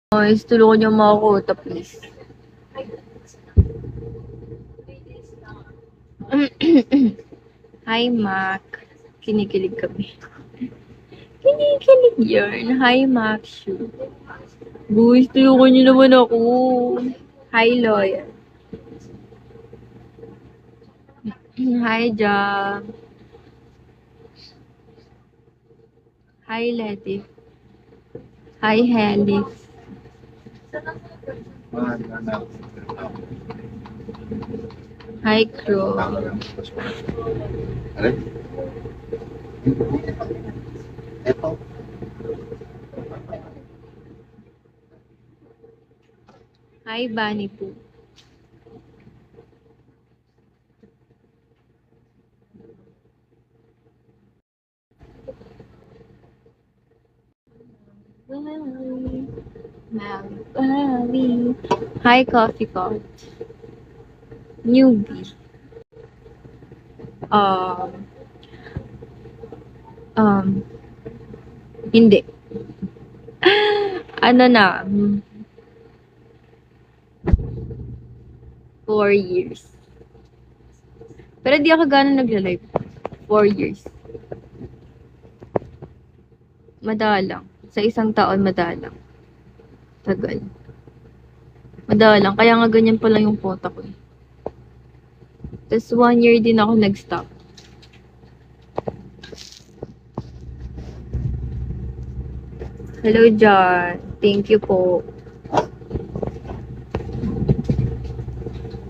Guys, tulungan niyo mga quota, please. Hi, Mac. Kinikilig kami. Kinikilig yun. Hi, Mac. Shoot. Guys, tulungan niyo naman ako. Hi, Loy. Hi, Jam. Hi, Letty. Hi, Helix. Hi, Crow. Ito. Hi, Bunny po. Hi, Coffee Pot. Newbie. Um, hindi. Ano na? 4 years. Pero di ako gano'n nagla-live. 4 years. Madalang. Sa isang taon, madalang. Tagal. Madalang. Kaya nga ganyan pa lang yung quota ko. Tapos 1 year din ako nag-stop. Hello, John. Thank you po.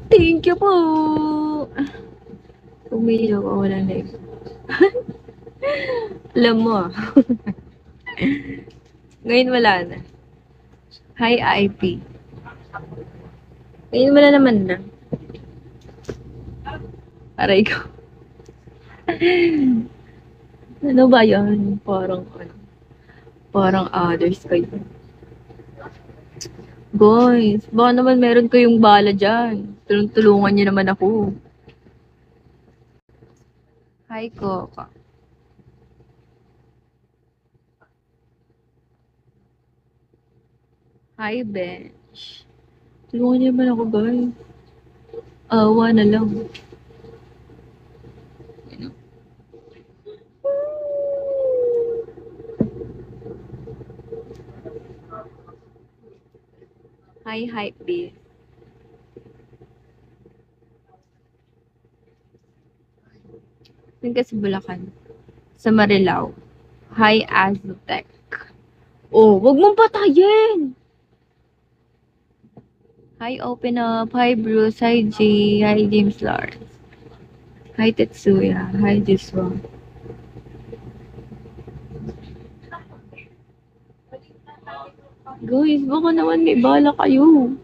Thank you po. Pumili ako, walang live. Alam mo ah. Ngayon wala na. Hi, IP. Ngayon wala naman na. Aray ko. Ano ba yan? Parang others kayo. Guys, baka naman meron kayong bala dyan. Tulungan niyo naman ako. Hi, Coca. Hi, Bench. Tulungan niyo naman ako, guys. Awa na lang. Hi, Hype B. Saan ka sa Bulacan? Sa Marilao. Hi, Aztec. Oh, wag mong patayin! Hi, Open Up. Hi, Bruce. Hi, G. Hi, James Lawrence. Hi, Tetsuya. Hi, Jiswa. Guys, baka naman may bala kayo.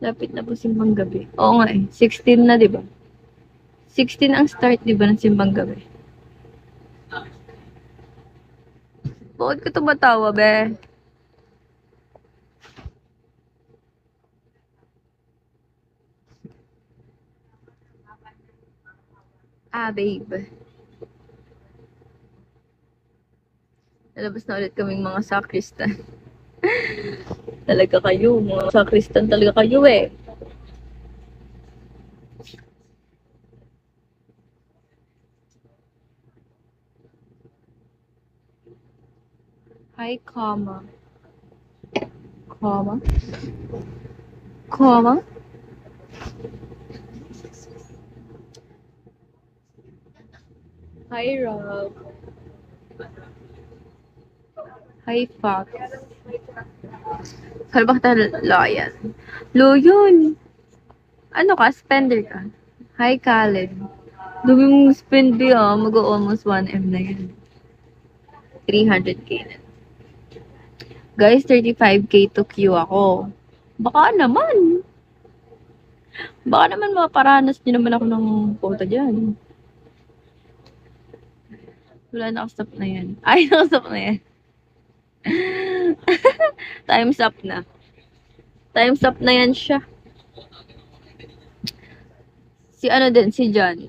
Lapit na po simbang gabi. Oo nga eh. 16 na, di ba? 16 ang start, di ba, ng simbang gabi? Bakit ka tumatawa, be? Ah, babe. Nalabas na ulit kaming mga sakristan. Talaga kayo, mga sakristan talaga kayo eh. Hi, comma. Comma? Comma? Hi, Rob. Hi, Fox. Saan ba kita loyal? Loyal! Ano ka? Spender ka? Hi, Khaled. Dumi mong spend ah. Mag-almost 1M na yun. 300k na. Guys, 35k to queue ako. Baka naman. Baka naman maparanas nyo naman ako ng quota dyan. Wala, nakastop na yan. Ay, nakastop na yan. Time's up na. Time's up na yan siya. Si ano din, si John.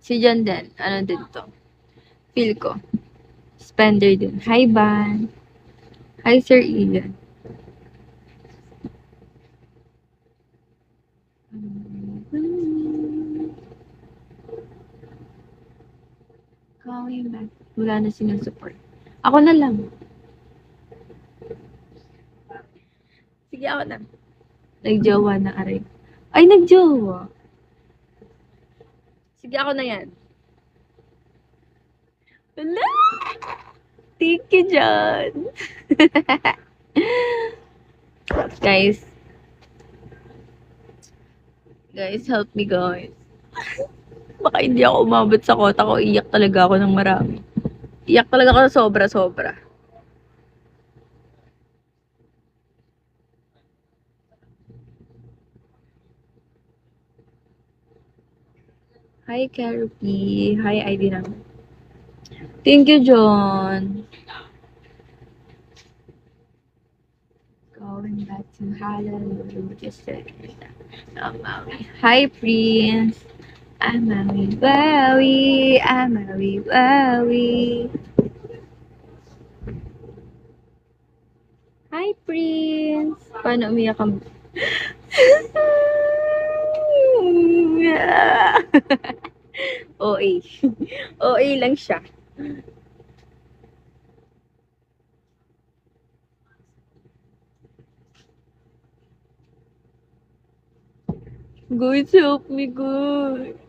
Si John din. Ano din to? Feel ko. Spender din. Hi, Ban. Hi, Sir Ian. Calling back. Wala na sinusupport. Ako na lang. Sige, ako na. Nagjowa na aray. Ay, nagjowa. Sige, ako na yan. Wala! Thank you, John. Guys. Guys, help me, guys. Baka hindi ako umabot sa kota ko. Iyak talaga ako ng marami. Iyak talaga ako sobra-sobra. Hi, Carrie. Hi, ID naman. Thank you, John. Going back to Hallelujah. Just Hi, Prince. Amawi, wawi. Amawi, wawi. Hi, Prince. Paano umiyak ang... OA. OA lang siya. Guys, help me, guys.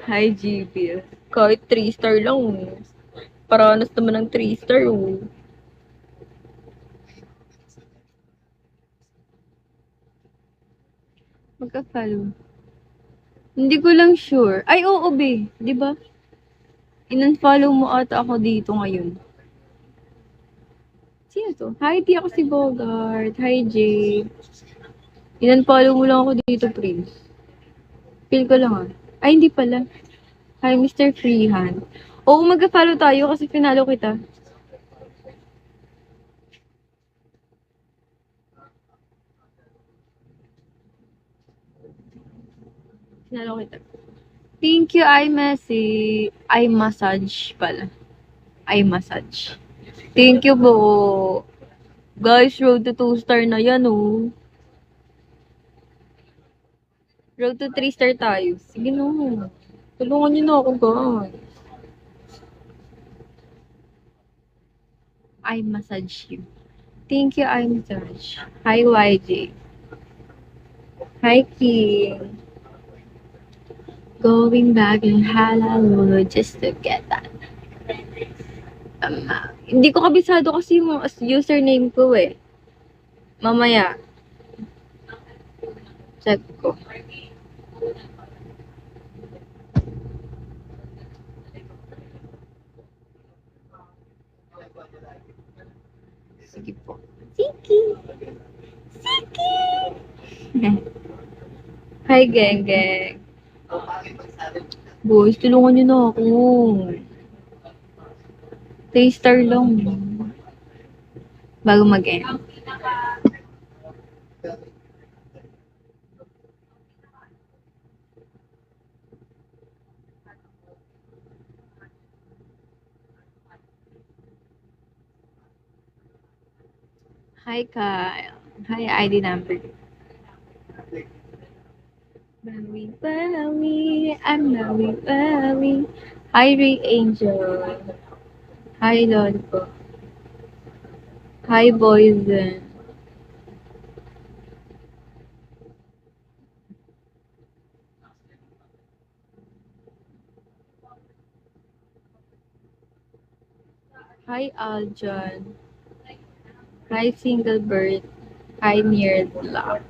Hi, GB. Kahit 3-star lang. Paranas naman ng 3-star. Magka-follow. Hindi ko lang sure. Ay, oo, be. Di ba? In-unfollow mo ata ako dito ngayon. Sino to? Hi, di ako si Bogart. Hi, Jay. In-unfollow mo lang ako dito, Prince. Feel ko lang ah. Ay, hindi pala. Hi, Mr. Freehand. Oo, mag-follow tayo kasi pinalo kita. Pinalo kita. Thank you, iMassage pala. iMassage. Thank you po. Guys, road to 2-star na yan, oh. Road to 3-star tayo. Sige no. Tulungan niyo na ako, guys. iMassage you. Thank you, iMassage. Hi, YJ. Hi, King. Going back in Hallelujah just to get that. Hindi ko kabisado kasi yung username ko eh. Mamaya. Check ko. Sige po. Sige. Sige. Hi, geng, geng. Boys, tulungan niyo na ako. 3-star lang. Bago mag-end. Hi, Kyle. Hi, ID number. Bawi, bawi. I'm bawi, bawi. Hi, Ray Angel. Hi, Lolpo. Hi, Boyzen. Hi, Aljon. Hi, Single Bird. Hi, Nerdla.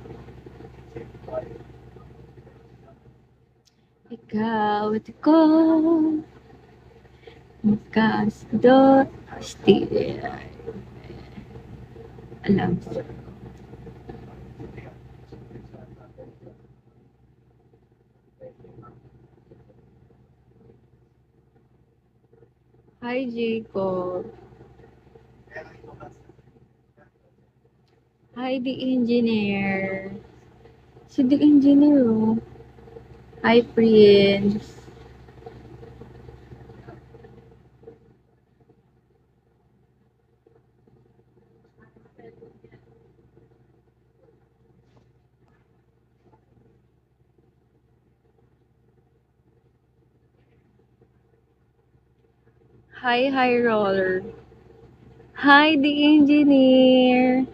Ikaw at ako. Magkasdo. Still. Alam. Hi, Jacob. Hi, the engineer. Si the engineer, oh. Hi, Prince. Hi, high roller. Hi, the engineer.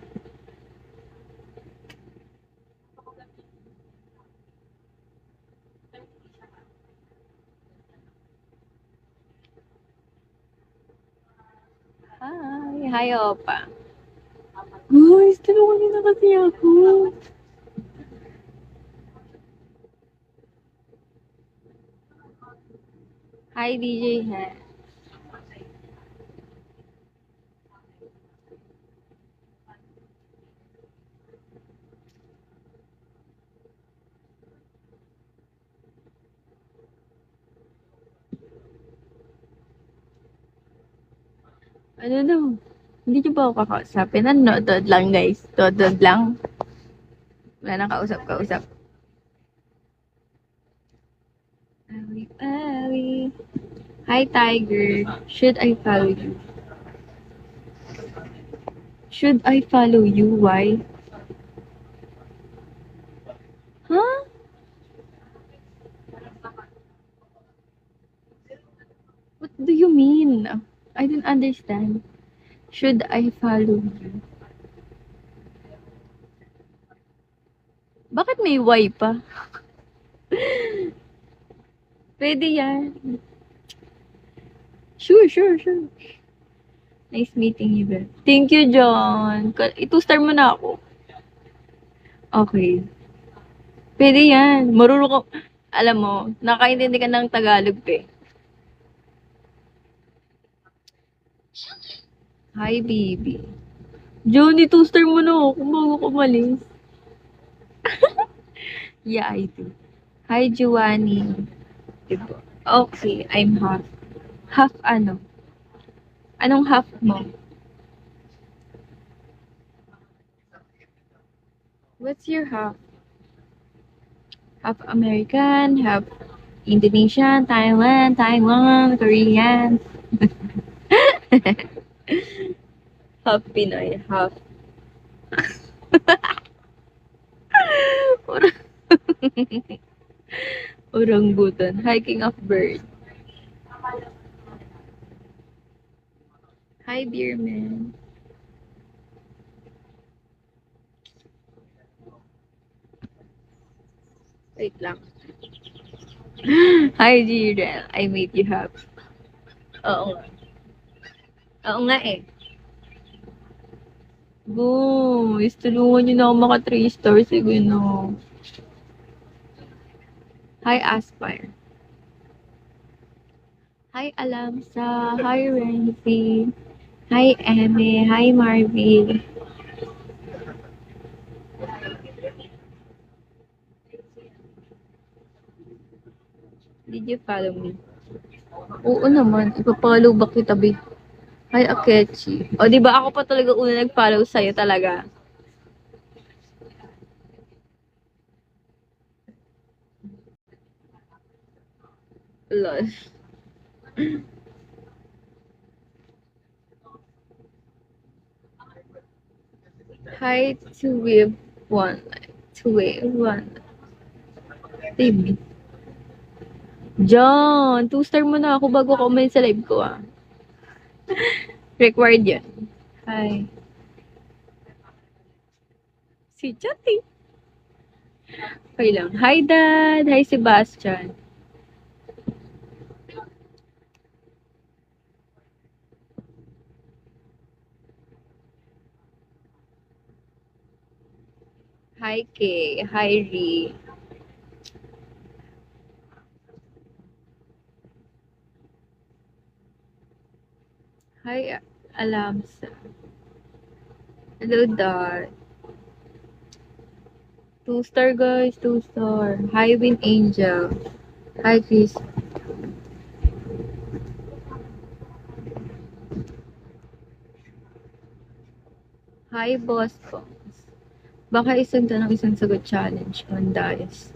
Hi. Hi, Opa. Guys, tulungan niyo na kasi ako. Hi, DJ Ha. Ano daw? Hindi niyo ba ako kakausapin? Nanonood lang, guys. Todod lang. Wala nang kausap-kausap. Awi, awi. Hi, Tiger. Should I follow you? Should I follow you? Why? Huh? What do you mean? I didn't understand. Should I follow you? Bakit may why pa? Pwede yan. Sure, sure, sure. Nice meeting you, Beth. Thank you, John. I-2-star mo na ako. Okay. Pwede yan. Marunong ka. Alam mo, nakaintindi ka ng Tagalog, pe. Hi, baby. John, i-2-star mo na ako bago ko umalis. Yeah, I do. Hi, Giovanni. Diba? Okay, I'm half. Half ano? Anong half mo? What's your half? Half American, half Indonesian, Thailand, Taiwan, Korean. Half Pinoy, half orang orangutan. Hiking of bird. Hi, Beerman. Wait lang. Hi, Jiren. I made you happy. Oo nga. Oo nga eh. Guys, tulungan niyo na ako maka 3 stars. Sige no. Hi, Aspire. Hi, Alamsa. Hi, Renzi. Hi, Eme. Hi, Marvin. Did you follow me? Oo naman. Ipapollow ba kita, babe? Hi, Akechi. O, di ba ako pa talaga una nag-follow sa'yo talaga? Lol. Hi, to wave one. To wave one. Baby. John, 2-star mo na ako bago ka umalis sa live ko, ah. Required yun. Hi. Si Chatty. Okay lang. Hi, Dad. Hi, Sebastian. Hi, Kay. Hi, Ree. Hi, Alamsa. Hello, Dad. 2-star, guys. 2-star. Hi, Win Angel. Hi, Chris. Hi, Boss Boss. Baka isang tanong, isang sagot challenge on Dice.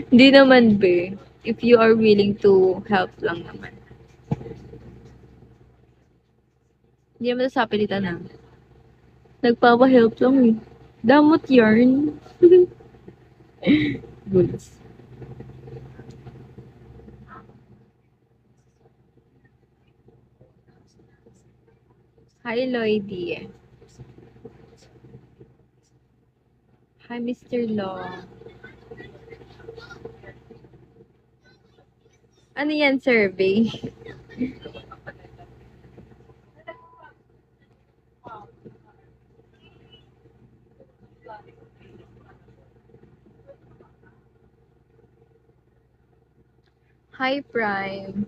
Hindi naman, be. If you are willing to help lang naman. Hindi naman sa pilitan na. Nagpapa-help lang eh. Damot yarn. Goods. Hi, Lloydie. Hi, Mr. Law. Ano yan, survey? Hi, Prime.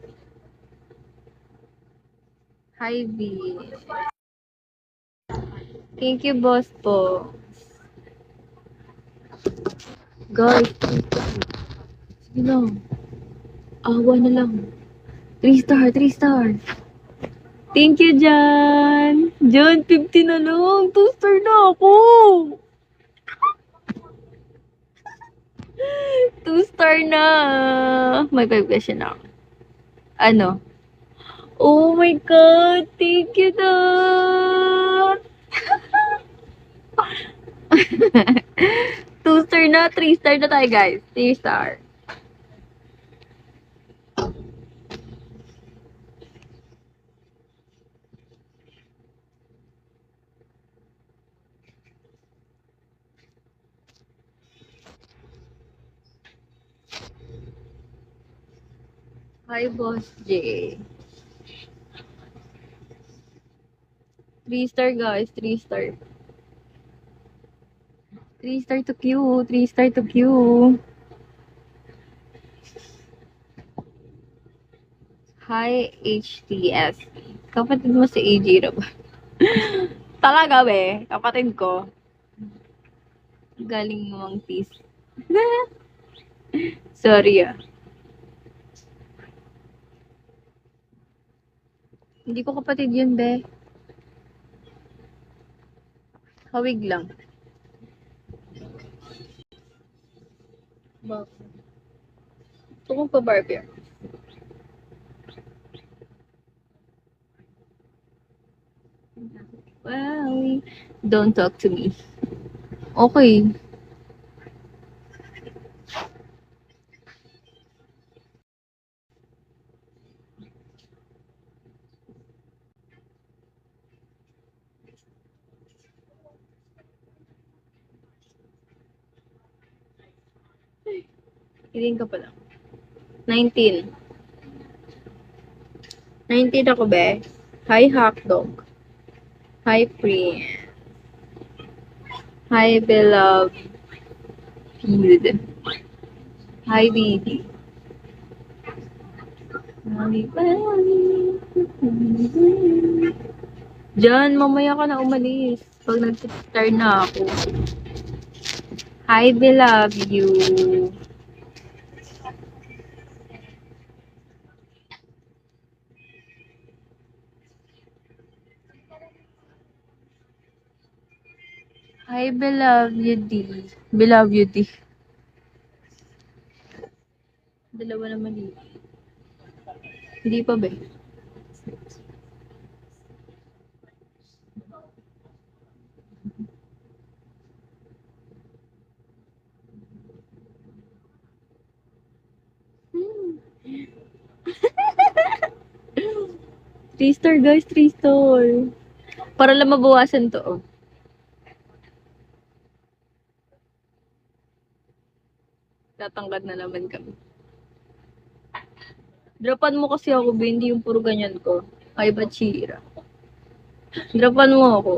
Hi, V. Thank you, boss po. Guys, sige lang. Awa na lang. 3 star, 3 star. Thank you, John. John, 50 na lang. 2 star na ako. 2 star na. May 5 question na ako. Ano? Oh my God. Thank you, Dad. 2 star na. 3 star na tayo, guys. 3 star. Hi, Boss J. 3 star, guys. 3 star. 3 star to Q. 3 star to Q. Hi, HTS. Kapatid mo si AJ Rob. Talaga, be. Kapatid ko. Galing mo ang tis. Sorry, ah. Hindi ko kapatid yun, be. Hawig lang. Ba? Gusto kong pa-Barbie. Wow. Don't talk to me. Okay. Kidding ka pala. 19. 19 ako, be. Hi, hotdog. Hi, Prince. Hi, beloved. Feud. Hi, baby. Diyan, mamaya ka na umalis. Pag nag-star na ako. Hi, beloved you. Hi, beloved you, D. Beloved you, D. Dalawa naman dito. Hindi pa ba? Hmm. 3 star guys, 3 star. Para lang mabawasan to. Oh. Tatangkad na naman kami. Dropan mo kasi ako, ba? Hindi yung puro ganyan ko. Ay, Bachira. Dropan mo ako.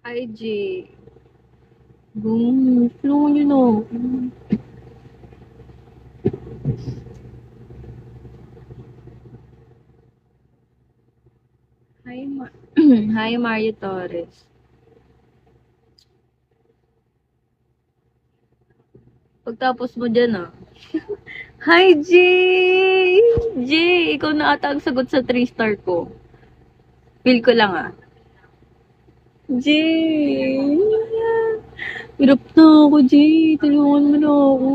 Hi, G. Tulungan niyo na ako. Hi, Hi, Mario Torres. Pagtapos mo dyan, ah. Hi, Jay! Jay, ikaw na ata ang sagot sa 3-star ko. Feel ko lang, ah. Jay! Hirap na ako, Jay. Tulungan mo na ako.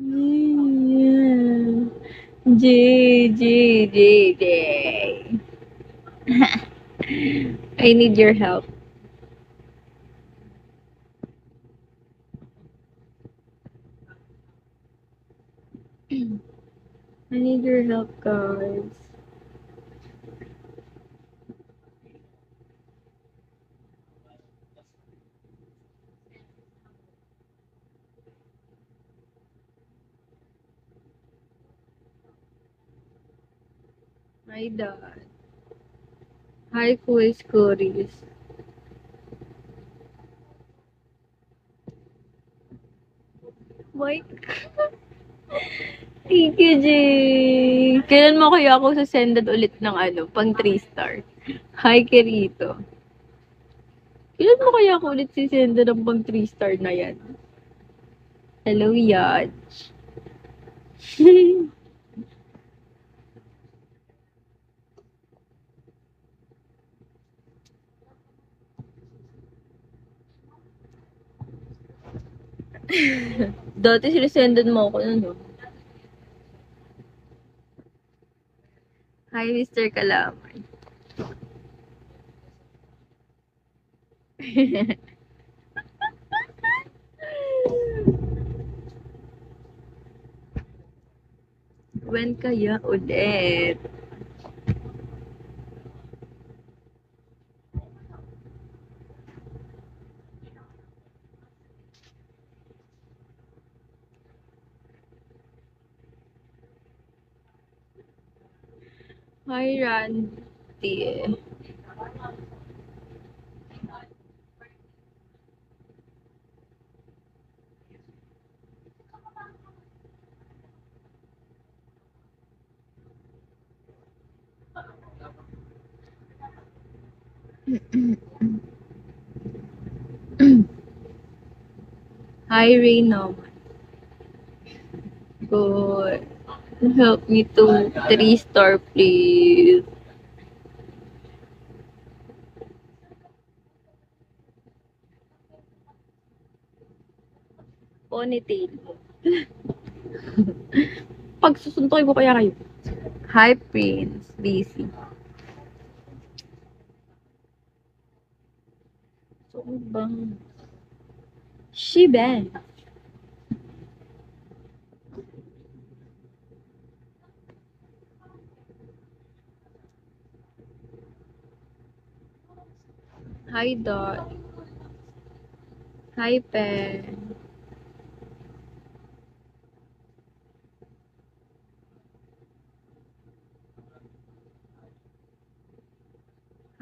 Yeah. Jay, Jay, Jay, Jay. I need your help. I need your help, guys. My dad. Hi, quiz Cories. Why? Thank you, Jay. Kailan mo kaya ako sasendan ulit ng pang 3-star? Hi, Kirito. Kailan mo kaya ako ulit sisendan ng pang 3-star na yan? Hello, Yaj. Dati sinisendan mo ako nun, no? Hi, Mr. Kalamay. When kaya ulit? Hi, Randy. Hi, Reno. Good. Help me to 3-star, please. Ponytail. Pagsusuntokin ko kaya kayo. Hi, Prince. Busy. So, bang... Shiben. Hi, Dot. Hi, Pen.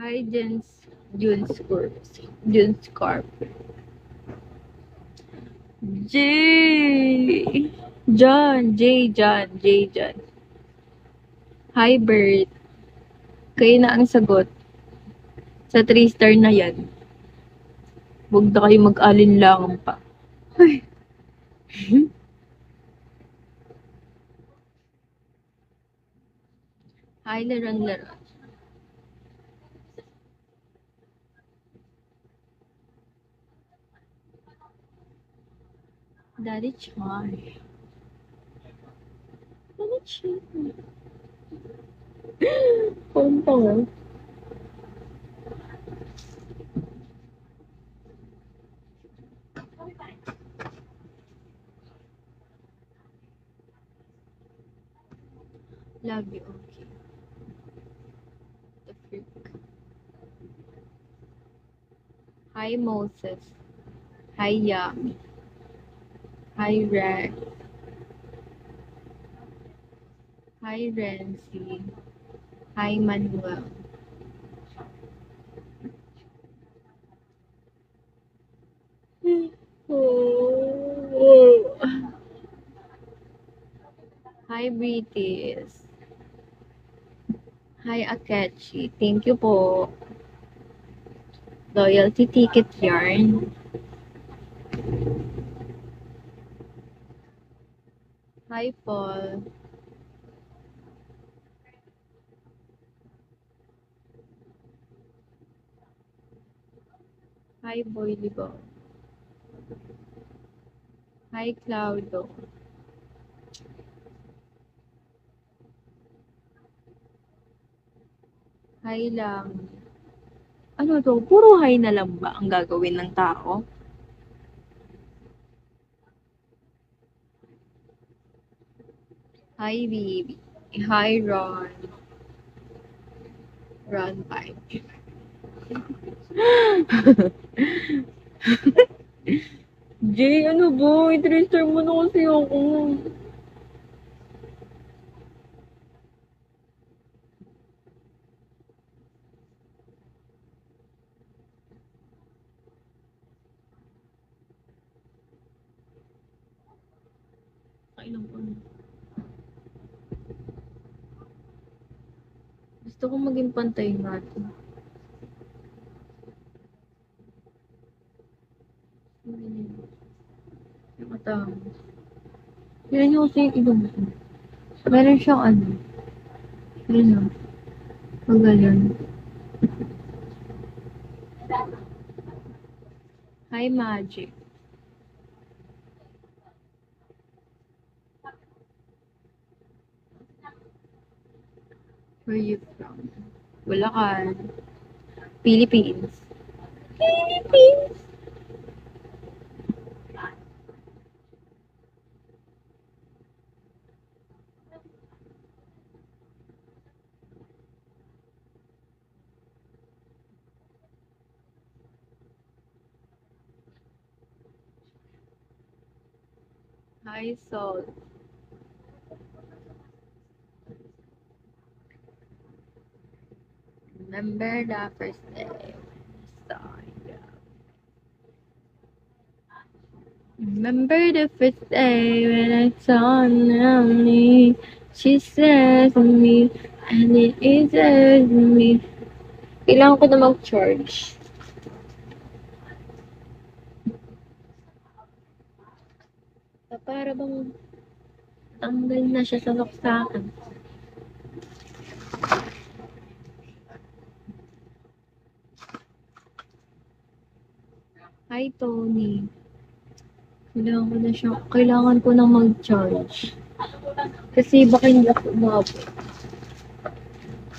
Hi, Junscorp. Junscorp. J. John. J. John. J. John. Hi, Bert. Kayo na ang sagot sa 3-star na yan. Huwag na kayo mag-alinlangan pa. Ay. Hi, Laran. Daddy Chai. Daddy Chai. Pompong. Hi, Moses. Hi, Yami. Hi, Rex. Hi, Renzi. Hi, Manuel. Oh. Hi, Britis. Hi, Akechi. Thank you po. Loyalty ticket yarn. Hi, Paul. Hi, Boy Libo. Hi, Claudio. Hi lang. Ano to? Puro hi na lang ba ang gagawin ng tao? Hi, baby. Hi, Ron. Ron 5. Jay, ano ba? I-transfer mo na kasi ako. Kailan ko na. Gusto ko maging pantay natin. Nakatama. Yan yung kasi yung ibang ko. Meron siyang ano. Yun o. Magalan. Hi, Magic. Where you from? Bulacan. Philippines. Philippines! Hi, Sol. Remember the first day we saw you. Remember the first day when I saw Nelly. She says to me, and it is me. Kailangan ko na mag-charge. Para bang tanggal na siya sa saksakan. Hi, Tony. Kailangan ko na mag-charge. Kasi baka hindi ako umabot.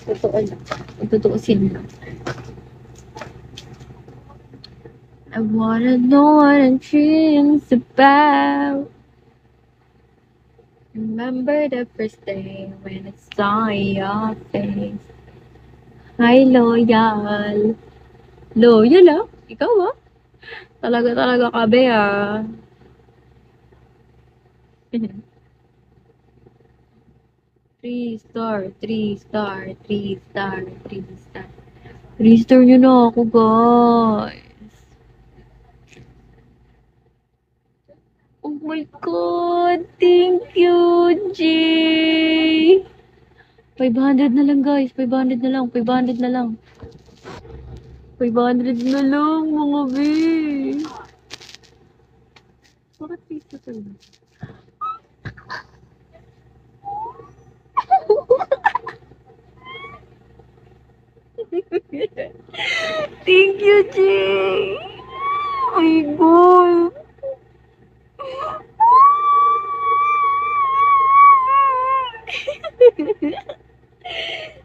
Totoo lang. Tutuusin lang. I wanna know what a dream's about. Remember the first day when I saw your face. Hi, Loyal. Loyal ah? Ikaw ah? Talaga ka, be ah. Three star, 3 star, 3 star, 3 star. 3 star nyo na ako, guys. Oh my God! Thank you, G! 500 na lang, guys. 500 na lang. 500 na lang. 500 na lang, mga B. Bakit piso to? Thank you, G! Oh my God!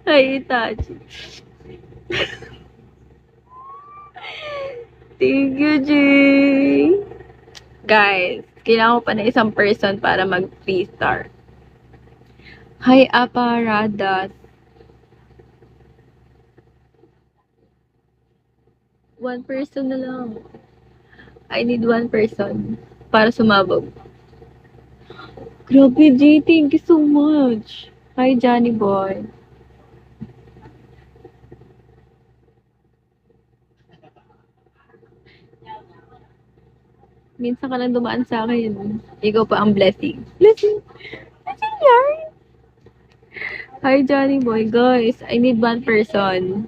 Ay, Itachi. Thank you, G! Guys, kailangan ko pa na isang person para mag 3 star. Hi, Aparadas. One person na lang. I need one person para sumabog. Grabe, G. Thank you so much. Hi, Johnny boy. Minsan ka lang dumaan sa akin. Ikaw pa ang blessing. Blessing? Blessing yan? Hi, Johnny boy. Guys, I need one person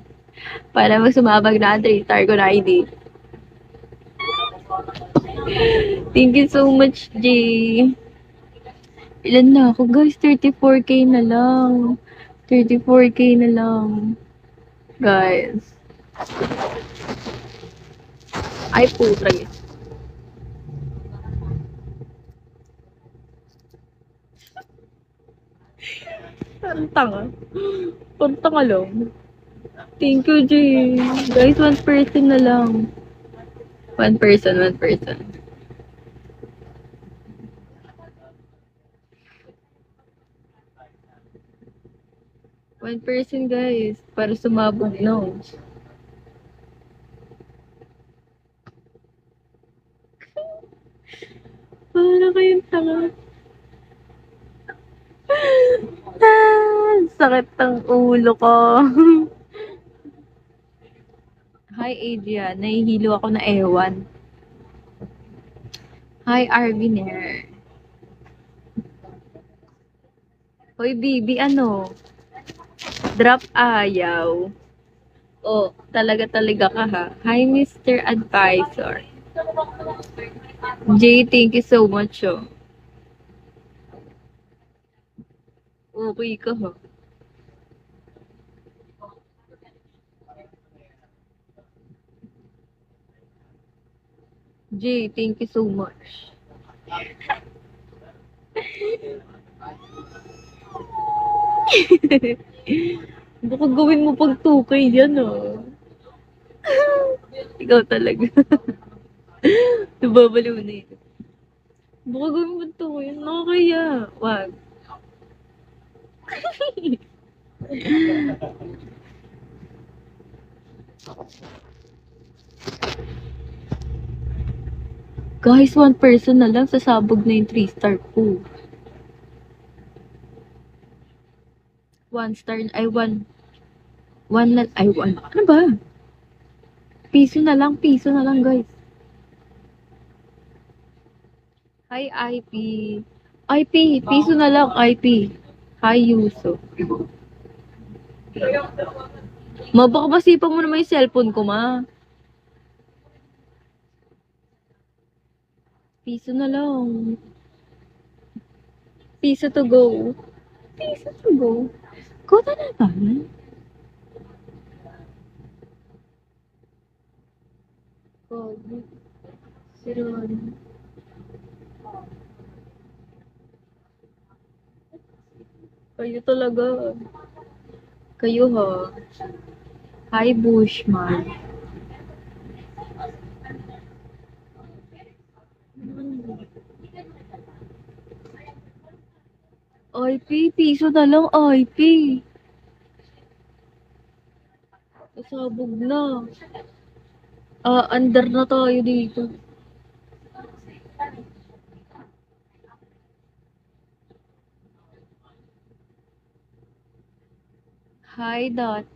para magsumabag na ang 3-star ko na ID. Thank you so much, G. Ilan na ako, guys? 34K na lang. 34K na lang. Guys. Ay, putra. Parang tanga. Parang tanga lang. Thank you, G. Guys, one person na lang. One person, one person. One person, guys. Para sumabog, no? Para kayong tanga. Sakit ng ulo ko. Hi, Adrian. Nahihilo ako na ewan. Hi, Arviner. Hoy, Bibi, ano? Drop ayaw. Oh, talaga ka ha. Hi, Mr. Advisor. Jay, thank you so much, oh. Okay ka ha. Jay, thank you so much. Baka gawin mo pag 2K yan, oh. Ikaw talaga. Nababaliw na yun. Baka gawin mo 2K yan. Nakakaya. Wag. Guys, one person na lang sasabog na yung 3-star ko. 1 star, ay 1 lang, ay 1. Ano ba? Piso na lang guys. Hi, IP. IP, piso na lang, IP. Hi, Yuso. Ma, baka masipa mo naman yung cellphone ko, ma. Piso na lang. Piso to go. Piso to go. Kota na ba? Kobe. Siron. Kayo talaga. Kayo ha. Hi, Bushman. IP, piso na lang, IP. Nasabog na. Under na tayo dito. Hi, Dot.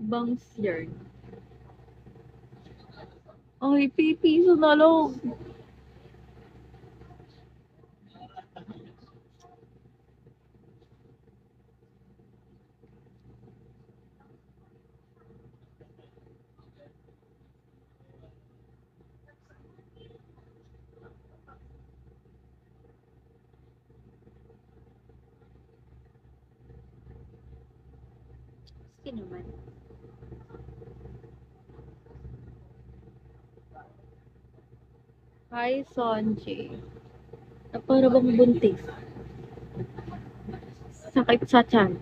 Bangs yarn. IP, piso na lang. Sino naman? Hi, Sonji. Na para bang buntis. Sakit sa tiyan.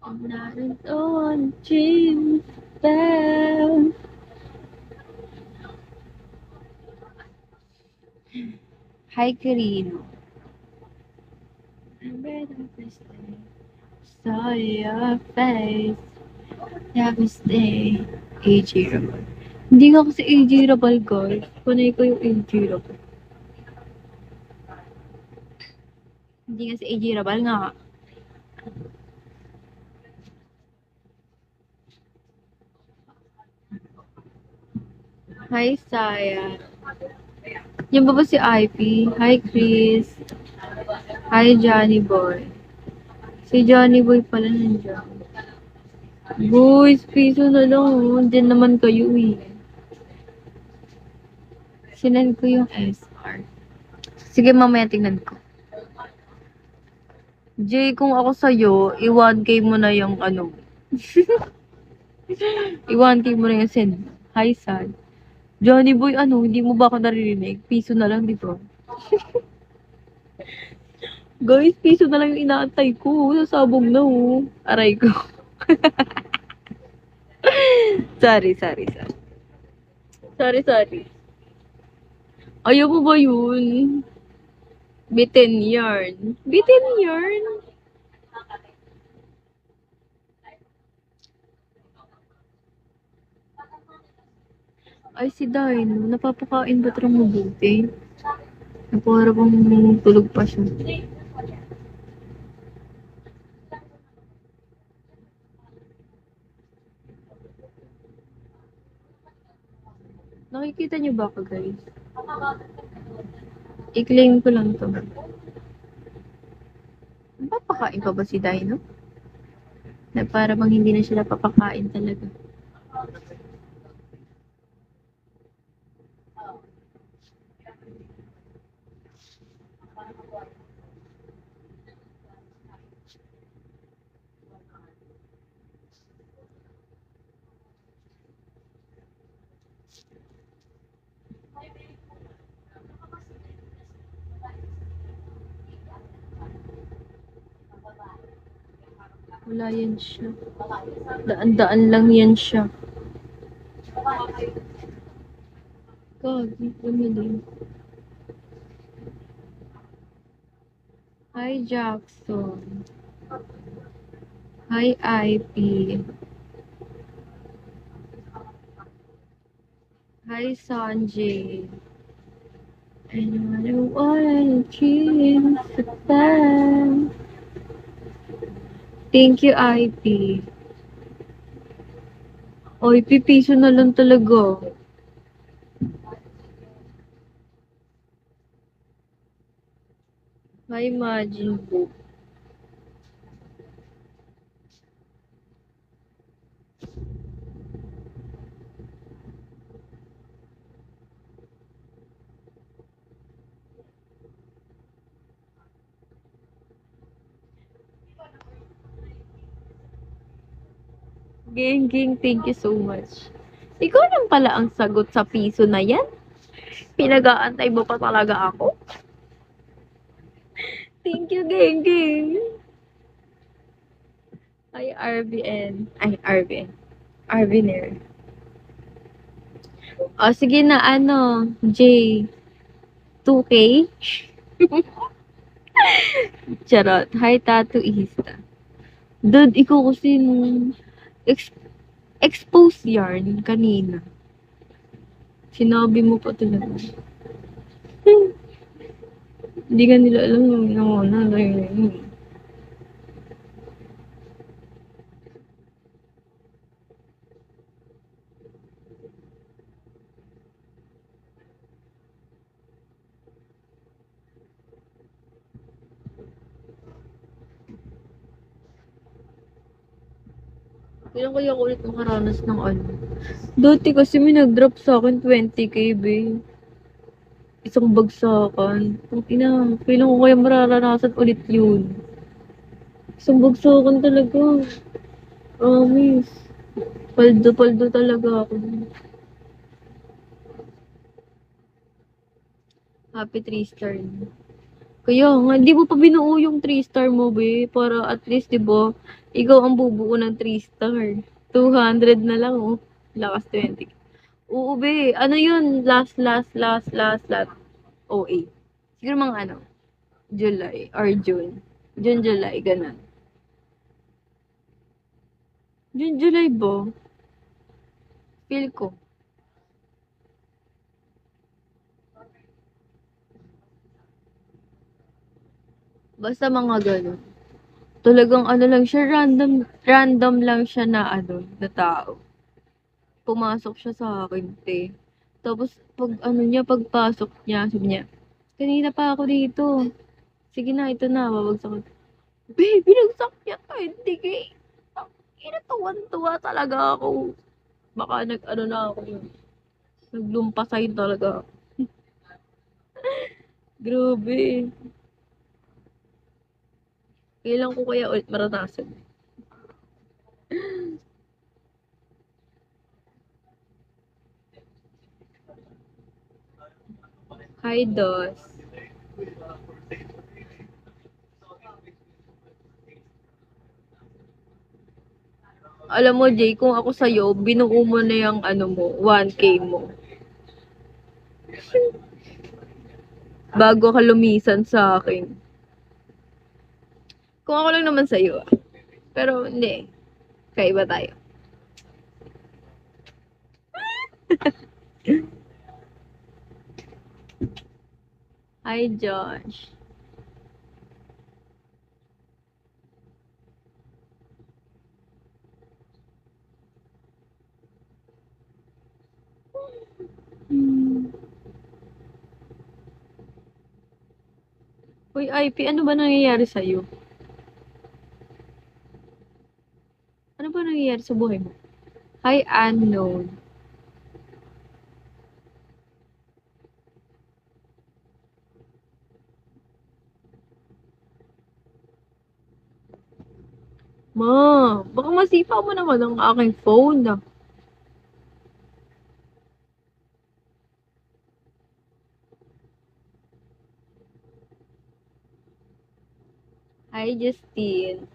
I'm not on Jim's bell. Hi, Karino. Saw your face. Happy day. AJ Rabal. Hindi nga kasi AJ Rabal, guys. Panay ko yung AJ Rabal. Hindi nga si AJ Rabal nga. Hi, Saya. Yan ba ba si IP? Hi, Chris. Hi, Johnny Boy. Si Johnny Boy pala nandiyan. Boys, piso na lang. Oh. Diyan naman kayo eh. Sinend ko yung SR. Sige, mamaya tingnan ko. Jay, kung ako sa'yo, i-1K mo na yung ano. I-1K mo na yung send. Hi, Sad. Johnny Boy, ano, hindi mo ba ako naririnig? Piso na lang, di ba? Guys, piso na lang yung inaantay ko. Nasabog na, oh. Aray ko. Sorry. Sorry. Ayaw mo ba yun? Bitin yarn. Bitin yarn? Ay, si Dino. Napapakain ba ito mabuti? Para bang tulog pa siya. Nakikita niyo ba ako, guys? I-claim ko lang to. Napapakain pa ba si Dino? Na para bang hindi na siya napapakain talaga. Wala yan siya. Daan-daan lang yan siya. Gagi, bumili. Hi, Jackson. Hi, IP. Hi, Sanjay. And I wanna dream the best. Thank you, IP. Oy, pipiso na lang talaga. Hi, Majin Book. Geng, thank you so much. Ikaw lang pala ang sagot sa piso na yan? Pinag-aantay mo pa talaga ako? Thank you, Geng. Ay, RBN. Ay, RBN. RBNer. O, sige na, ano, J. 2K? Charot. Hi, Tattooista. Dude, ikaw kasi nung expose yarn kanina. Sinabi mo pa talaga. Hindi ka nila alam yung nauna. Kailan kaya ako ulit nakaranas ng ano? Dati kasi may nag-drop sa akin 20k, be. Isang bagsakan. Ang ina, kailan ko kaya mararanasan ulit yun? Isang bagsakan talaga. Promise. Paldo talaga ako. Happy 3-star. Kaya nga, hindi mo pa binuo yung 3-star mo, be. Para at least, di ba, ikaw ang bubuo ng 3-star. 200 na lang, oh. Lakas 20. Oo, be. Ano yun? Last. OA. Siguro mga ano, July or June. June, July, ganun. June, July ba? Feel ko. Basta mga ganun. Talagang ano lang siya, random lang siya na ano, na tao. Pumasok siya sa akin, te. Tapos, pag ano niya, pagpasok niya, sabi niya, kanina pa ako dito. Sige na, ito na, babagsak ko. Babe, binagsak niya to, hindi kay. Inatawan-tuwa talaga ako. Baka nag-ano na ako yun. Naglumpasay talaga. Grabe. Kailan ko kaya ulit maranasan? Hi, Dos. Alam mo, Jay, kung ako sa'yo, binuo mo na yung ano mo, 1K mo. Bago ka lumisan sa akin. Kung ako lang naman sa'yo, ah. Pero hindi. Kaiba tayo. Hi, Josh. Hmm. Uy, IP, ano ba nangyayari sa'yo? Ano ba nangyayari sa buhay mo? Hi, unknown. Ma, baka masipa mo naman ang aking phone. Ah. Hi, Justine.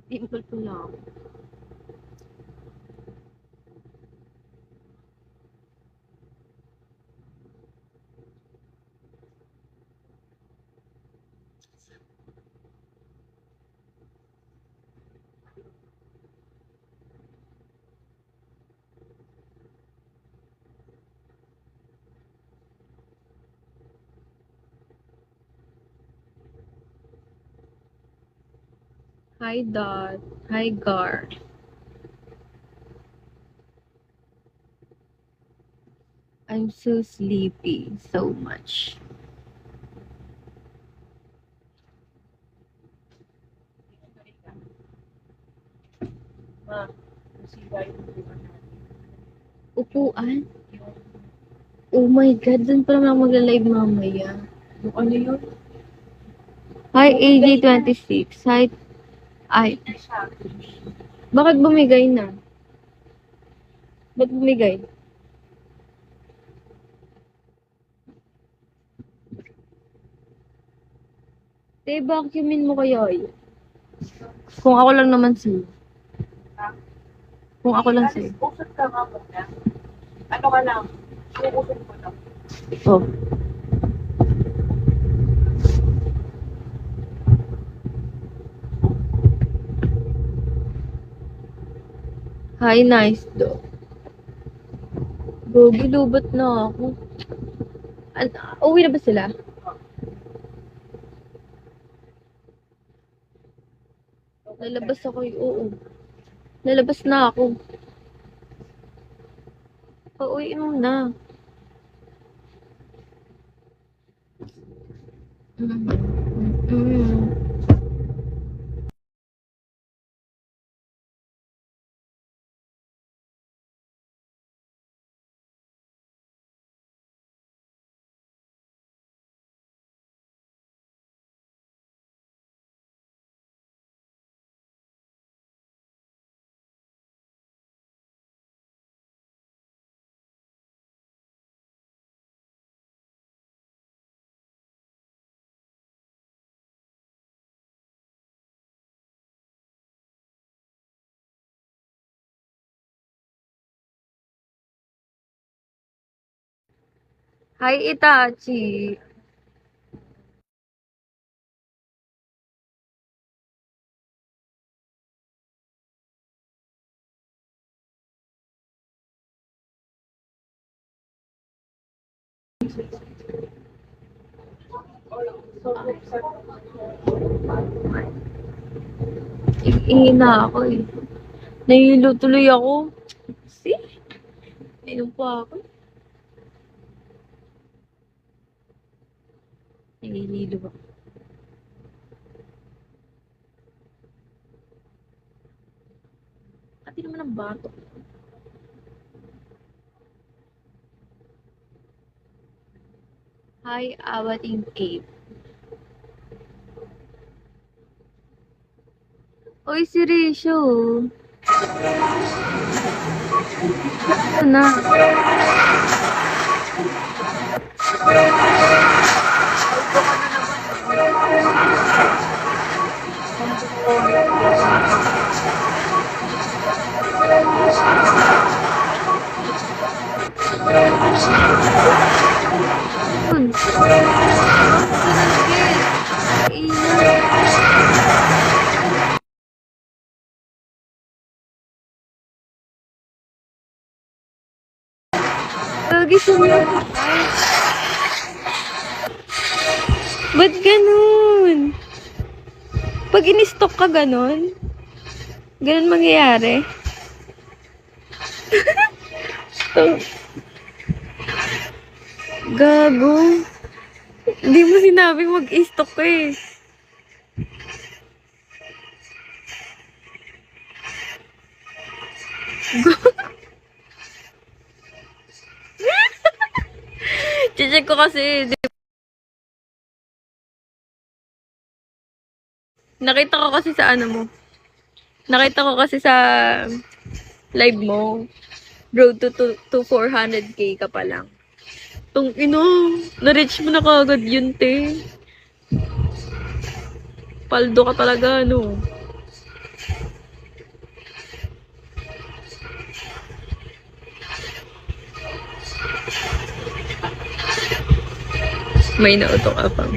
Dimple ko lang. Hi, Dot. Hi, Gar. I'm so sleepy so much. Upuan? Oh my God, dun pa naman ako magla-live mamaya. Ano yun? Hi, AJ26. Hi, ay. Bakit bumigay na? Ba't bumigay? Te, vacuumin mo kaya yun. Kung ako lang naman sa'yo. Kung ako lang sa'yo. Usap ka nga muna. Ano ka lang? Uusap ko lang. Oh. Hi, nice dog. Gogi, lubat na ako. Uwi na ba sila? Lalabas ako oo. Lalabas na ako. Pauwi mo na. Mm. Mm. Hi, Itachi. Ihina ako eh. Nahihilo tuloy ako. See? Ayun pa ako. Nahihilo ako. Pati naman ang bato. Hi, Awating Cave. Uy, si Risho. Ano na? Yun. Lagi siya. Ba't ganun? Pag in-stock ka ganun? Ganun mangyayari? Gago. Hindi mo sinabing mag-stock ka eh. Check ko kasi. Nakita ko kasi sa ano mo. Nakita ko kasi sa live mo. Road to 400k ka pa lang. Tung ino, na-reach mo na kagad yun, te. Paldo ka talaga, no? May nauto ka pang.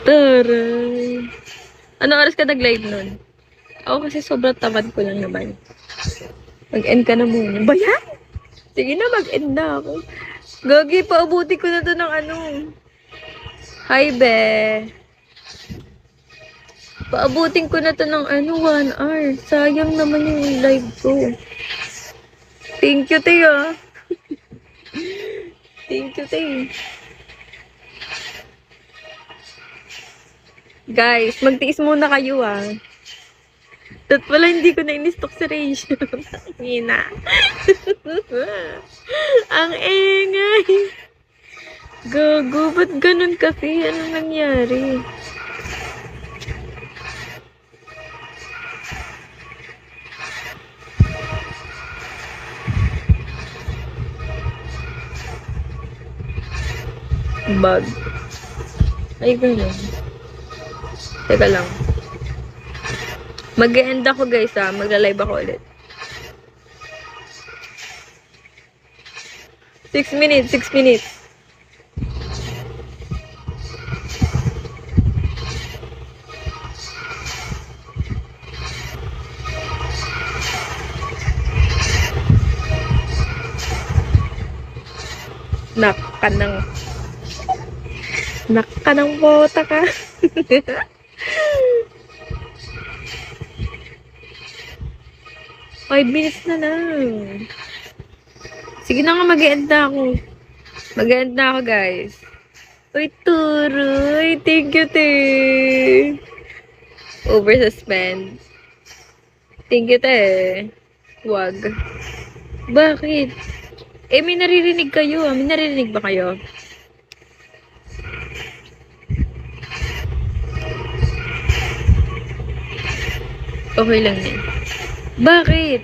Taray. Anong oras ka nag-live nun? Ako kasi sobrang tamad ko lang naman. Mag-end ka na muna. Ba yan? Sige na, mag-end na ako. Gagi, paubuti ko na to ng ano. Hi, be. Paabutin ko na to ng ano, 1 hour. Sayang naman yung live ko. Thank you, te, ah. Thank you, te. Guys, magtiis muna kayo, ah. Tat pala hindi ko na in-stock si Rachel. Hina. Ang engay. Gago, ba't ganun kasi? Anong nangyari? Bug. Ay, ganun. Teka lang. Mag-e-end ako, guys, ah. Magla-live ako ulit. 6 minutes, 6 minutes. Nak ka ng bota ka. 5 minutes na lang. Sige na nga, mag-e-end na ako. Mag-e-end na ako, guys. Uy, turoy. Thank you, te. Over-suspend. Thank you, te. Wag. Bakit? Eh, may naririnig kayo. May naririnig ba kayo? Okay lang yan. Bakit?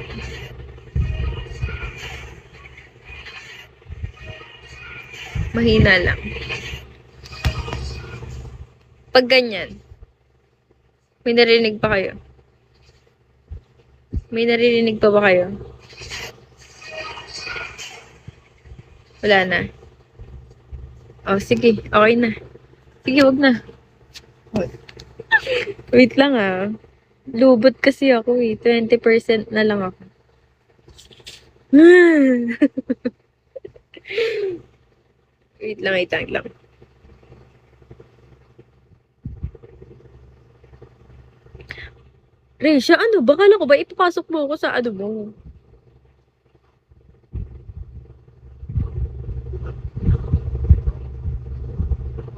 Mahina lang. Pag ganyan, may narinig pa kayo? May naririnig pa ba kayo? Wala na. Oh, sige. Okay na. Sige, wag na. Wait lang ah. Lubot kasi ako eh. 20% na lang ako. Wait lang. Risha, ano ba? Kala ko ba ipapasok mo ako sa ano mo?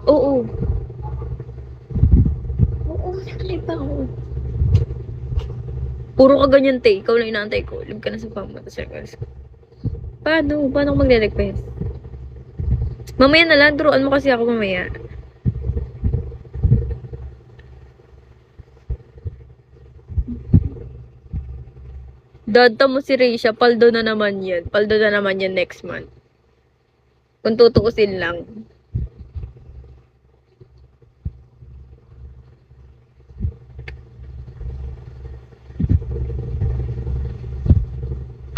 Oo. Oo, nakalive pa ako. Puro ka ganyan, te. Ikaw lang inaantay ko. Live ka na sa pamata circles. Paano? Paano ako magre-request? Mamaya na lang. Turuan mo kasi ako mamaya. Dada mo si Risha. Paldo na naman yan. Paldo na naman yan next month. Kung tutuusin lang.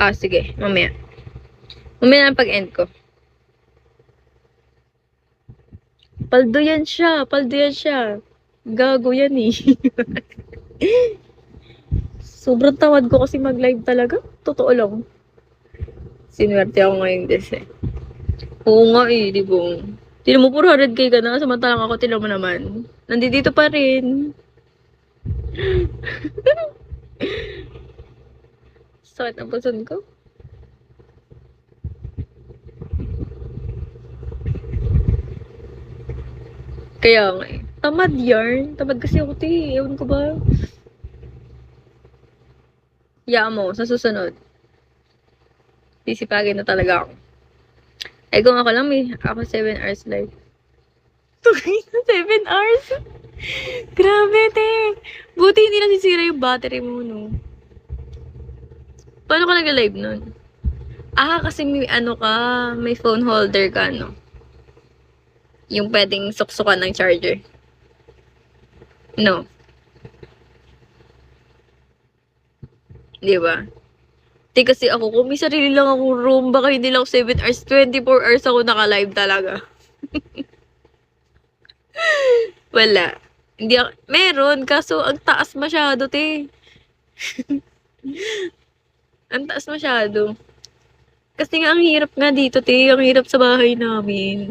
Ah, sige. Mamaya. Mamaya na pag-end ko. Paldo yan siya. Paldo yan siya. Gago yan eh. Sobrang tamad ko kasi mag-live talaga. Totoo lang. Sinuwerte ako ngayong des eh. Oo nga eh, di ba? Tinan mo 400k ka na, samantalang ako tinan mo naman. Nandito pa rin. Sakit ang puson ko. Kaya nga eh. Tamad yarn. Tamad kasi ako ti. Ewan ko ba? Hayaan mo, sa susunod. Sisipagin na talaga ako. Eh kung ako lang may, ako 7 hours live. 7 hours? Grabe te. Buti hindi nasisira yung battery mo no. Paano ka nag-live nun? Ah, kasi may ano ka, may phone holder ka no. Yung pwedeng suksukan ng charger. No. Di ba? Di kasi ako, kung may sarili lang akong room, baka hindi lang ako 7 hours, 24 hours ako naka-live talaga. Wala. Hindi ako, meron, kaso ang taas masyado, te. Ang taas masyado. Kasi nga, ang hirap nga dito, te. Ang hirap sa bahay namin.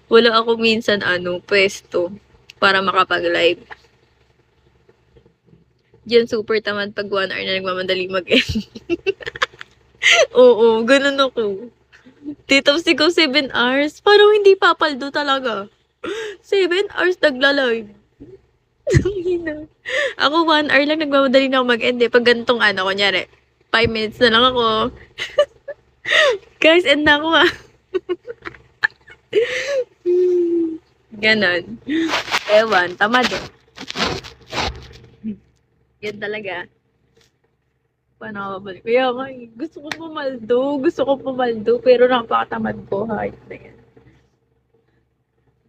Wala ako minsan, pwesto para makapag-live. Diyan super tamad pag 1 hour na nagmamadali mag-end. Oo, ganun ako. Tapos ikaw 7 hours. Parang hindi papaldo talaga. 7 hours nagla-live. Ako 1 hour lang nagmamadali na ako mag-end eh. Pag ganitong kunyari, 5 minutes na lang ako. Guys, end na ako ah. Ganon. Ewan, tamad eh. Yan talaga. Paano ako babalik? Kaya nga eh, gusto ko pumaldo, pero napakatamad ko, hype na yan.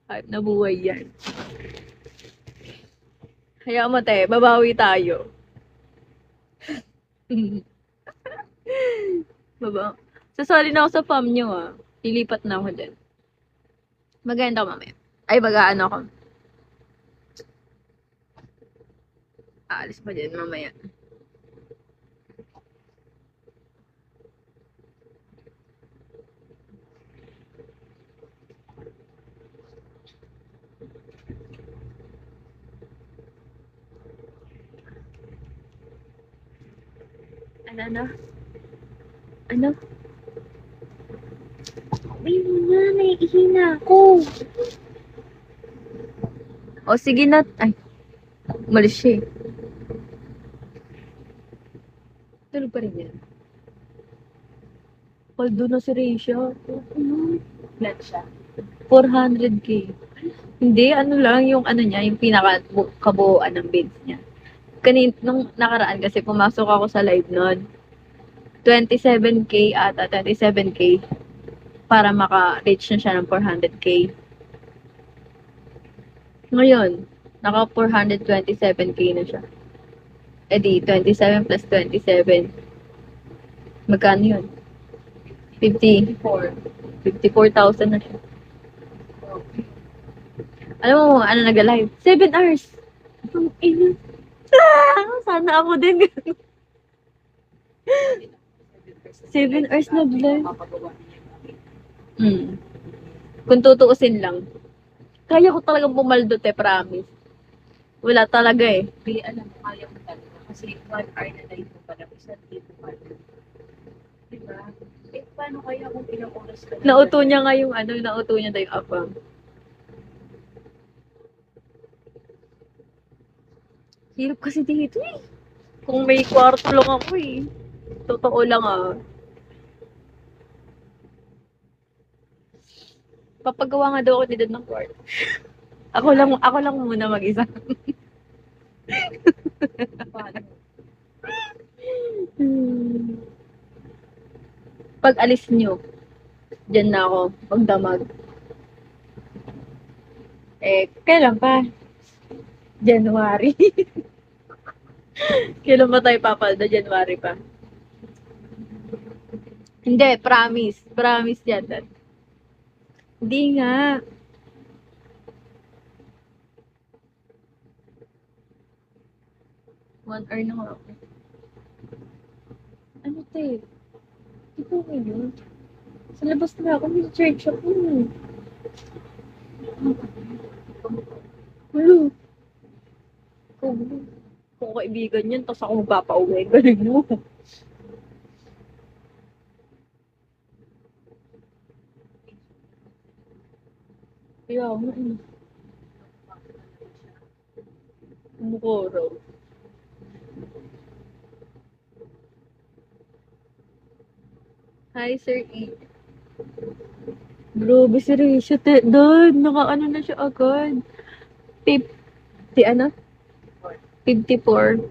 Hype na buhay yan. Kaya mo te, babawi tayo. Sasali na ako sa farm nyo ah. Lilipat na ako dyan. Maganda ako mamaya. Ay, mag-aano ako. Aalis pa dyan mamaya. Ano? Uy, na, naiihina ako. O, sige na. Ay, umalis siya eh. Tulog pa rin yan. Paldo na si Risha. Flat siya. 400k. Hindi, lang yung niya, yung pinaka-kabuuan ng bids niya. Nung nakaraan kasi pumasok ako sa live nun. 27k ata, 27k para maka-reach na siya ng 400k. Ngayon, naka 427k na siya. E di, 27 plus 27. Magkano yun? 54,000 na siya. Alam mo, ano nag-live? 7 hours. Ang ina. Sana ako din. 7 hours nag-live. Mapapagawa niya yung aking Kung tutuusin lang. Kaya ko talagang pumaldot promise. Wala talaga eh. Hindi, alam mo, kaya mo talaga. Kasi 1 hour na live mo pa lang, isang dito pa lang. Diba? Eh, paano kaya kung ilang oras ka na Nauto dyan? niya nga yung ano, nauto niya daw yung abang. Hirap kasi dito eh. Kung may kwarto lang ako eh. Totoo lang ah. Papagawa nga daw ako ni Dad ng kwarto. Ako lang muna mag-isa. Paano? Pag alis nyo, dyan na ako magdamag. Eh, kailan pa? January. Kailan ba tayo papalda? January pa. Hindi, promise. Promise yan, Dad. Hindi nga. One hour na nga ako. Ano te? Di ko ngayon. Sa labas na ako, may church ako. Hulo. Kung kaibigan yan, tapos ako magpapauwi. Galing mo. Kaya ako eh. Mukha raw. Hi, Sir E. Grabe si Risha. Dad, naka-ano na siya agad. 50, ano? 54.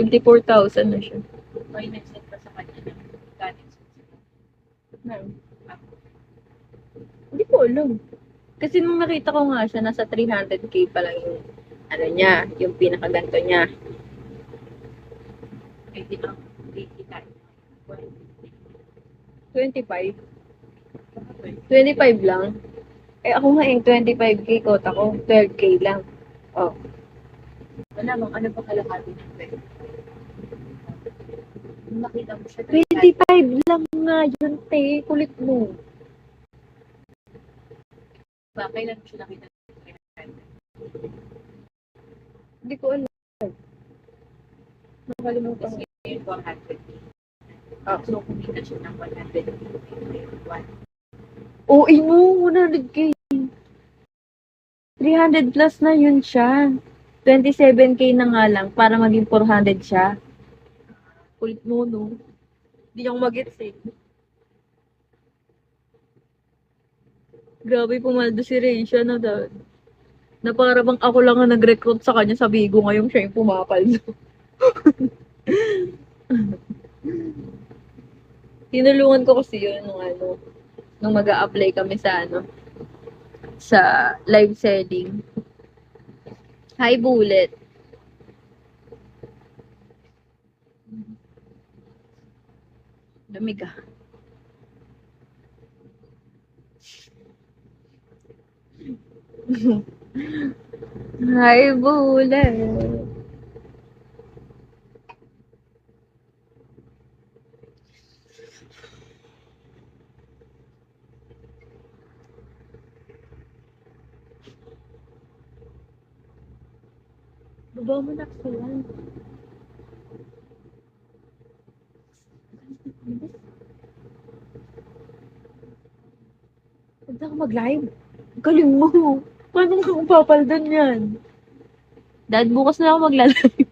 54,000 na siya. May nag-send pa sa kanya ng galing sa Hindi ko alam. Kasi nung nakita ko nga siya, nasa 300k pa lang yung ano niya, yung pinakaganto niya. ay ang kita. 25. 25 lang. Eh ako nga eh, 25k kota ko. 12k lang. Oh. Wala bang ano pa kalahati ng pwede. Nung nakita mo siya, 25 lang nga yun, te. Kulit mo. ba, kailan mo siya nakita? Hindi ko alam. Nakalimutan ko. Kasi yung 400. Ah. So, kumita siya ng 100. Oo, mo, 100k. 300 plus na yun siya. 27k na nga lang para maging 400 siya. Kulit mo, no? Hindi ako mag-gets eh. Grabe, pumaldo si Raisha na dad. Na para bang ako lang ang nag-recruit sa kanya sa Bigo ngayon siya yung pumapaldo. Tinulungan ko kasi yun nung mag-a-apply kami sa sa live selling. Hi, Bullet. Lamig ah. Hi, Bullet. Baba mo na kasi yan. Huwag na ako mag-live. Galing mo. Paano ka papaldan yan? Dad, bukas na ako magla-live.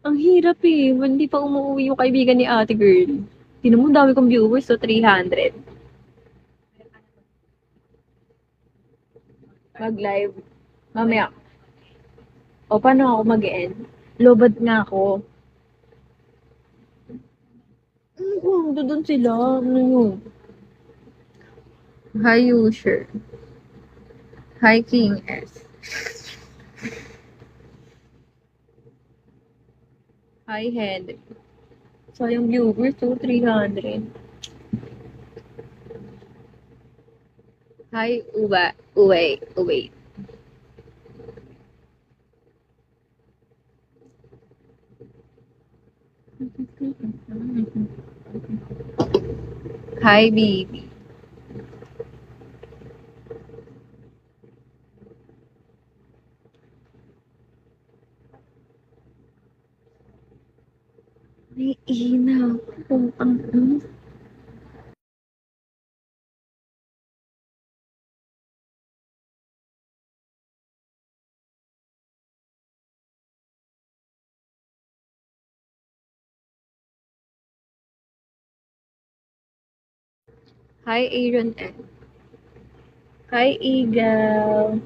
Ang hirap eh. Hindi pa umuwi yung kaibigan ni ate girl. Tinan mo, dami kong viewers, so 300. Mag-live. Mamaya. O, paano ako mag-end? Lobad nga ako. Doon sila. Ano yun? Hi, user. Hi, King S. Hi, Henry. So, yung viewers, so 300. Hi, Uwe. Hi, baby. May inaw. Ang Hi, Aaron N. Hi, Eagle.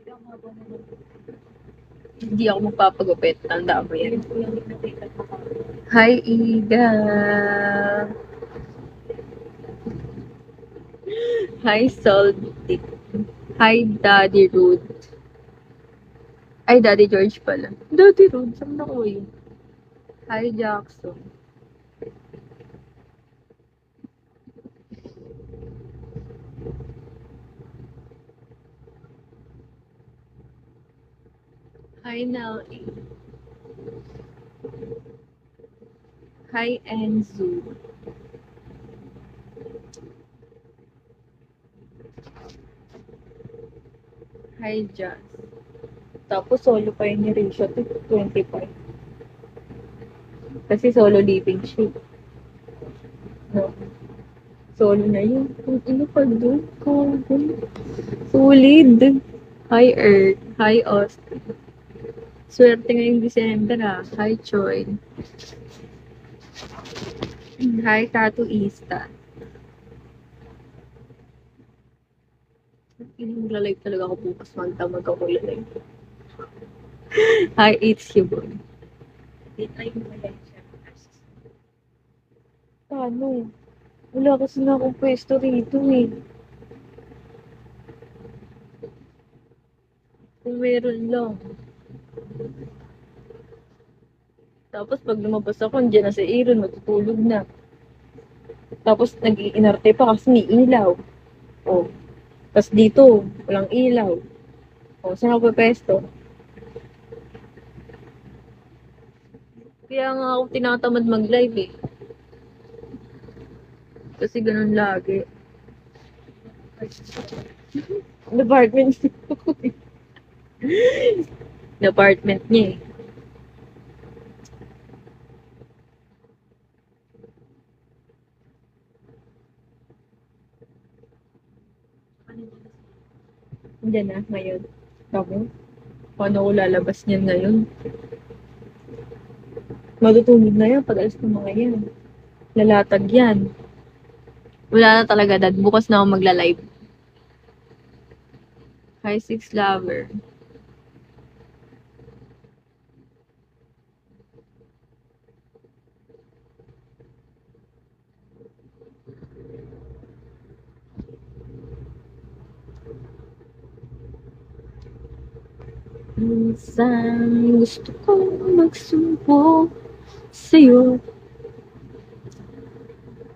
Ilang haba na lang. Hindi ako magpapagupit. Tanda mo yan. Meron ko lang nakita ko. Hi, Eagle. Hi, Salty. Hi, Daddy Rude. Ay, Daddy George pala. Daddy Rude, saan na ko yun? Hi, Jackson. Hi, Nelly. Hi, Enzo. Hi, Jazz. Tapos solo pa yun ni Risha to 25. Kasi solo living siya. No. Solo na yun. Kung ano pa doon? Solid. Hi, Earth. Hi, Austin. Swerte ngayong December ah. Hi, Choi. Hi, Tattooista. Magla-live talaga ako bukas magdamag ako live. Hi, it's you boy. Try mo lang siya. Paano? Wala kasi na akong pwesto rito eh. Kung meron lang. Tapos pag lumabas ako, andyan na si Aaron, matutulog na. Tapos nag-iinarte pa kasi may ilaw. Oh. Tapos dito, walang ilaw. Oh, saan ako pwesto? Kaya nga ako tinatamad mag-live eh. Kasi ganun lagi. Department niya ako eh. Department niya eh. Andyan na, ngayon. Ako? Paano ko lalabas niyan ngayon? Matutulog na yan pag alis ng mga yan. Lalatag yan. Wala na talaga, dad. Bukas na ako magla-live. Hi, Six Lover. Minsan gusto kong magsumbong sa'yo.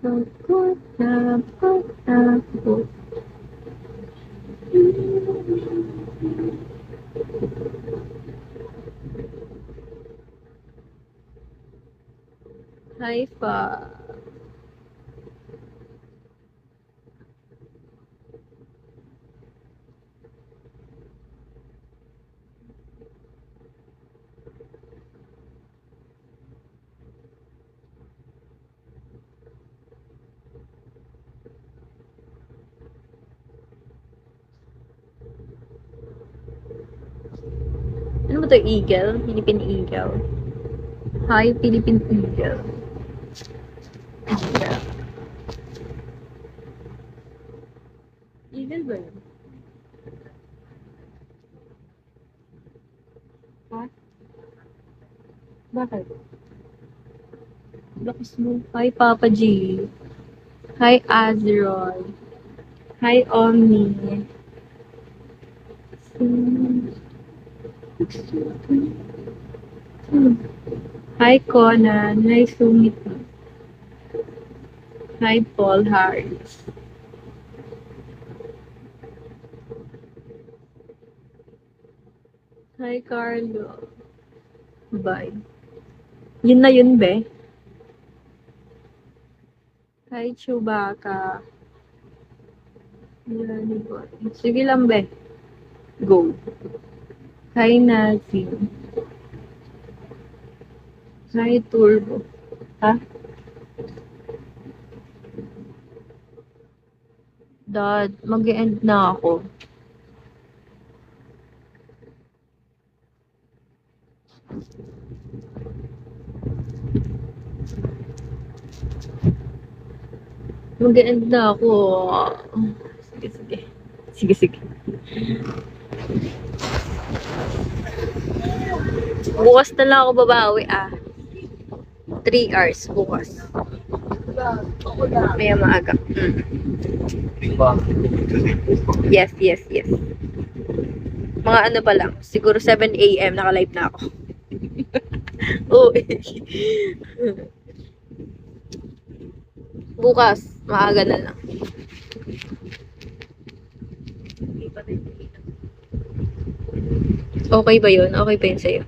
Pagod na ako. Hi, Fa. Ano ba to, Eagle? Philippine Eagle. Hi, Philippine Eagle. Eagle. Eagle ba yun? Ha? Bakit? Lakas mo. Hi, Papa G. Hi, Azrol. Hi, Omni. Hi, Conan. Nice to meet you. Hi, Paul Harris. Hi, Carlo. Bye. Yun na yun, be. Hi, Chewbacca. Yan, go. Sige lang, be. Go. Hi, Nazi. Hi, Turbo. Ha? Dad, mag-end na ako. Mag-end na ako. Sige, sige. Sige, sige. Bukas na lang ako babawi, ah. 3 hours bukas. Maya maaga. Diba? Yes, yes, yes. Mga ano pa lang, siguro 7 a.m. naka-live na ako. Oo. Bukas, maaga na lang. Hindi pa rin. Okay ba yun? Okay ba yun sa'yo?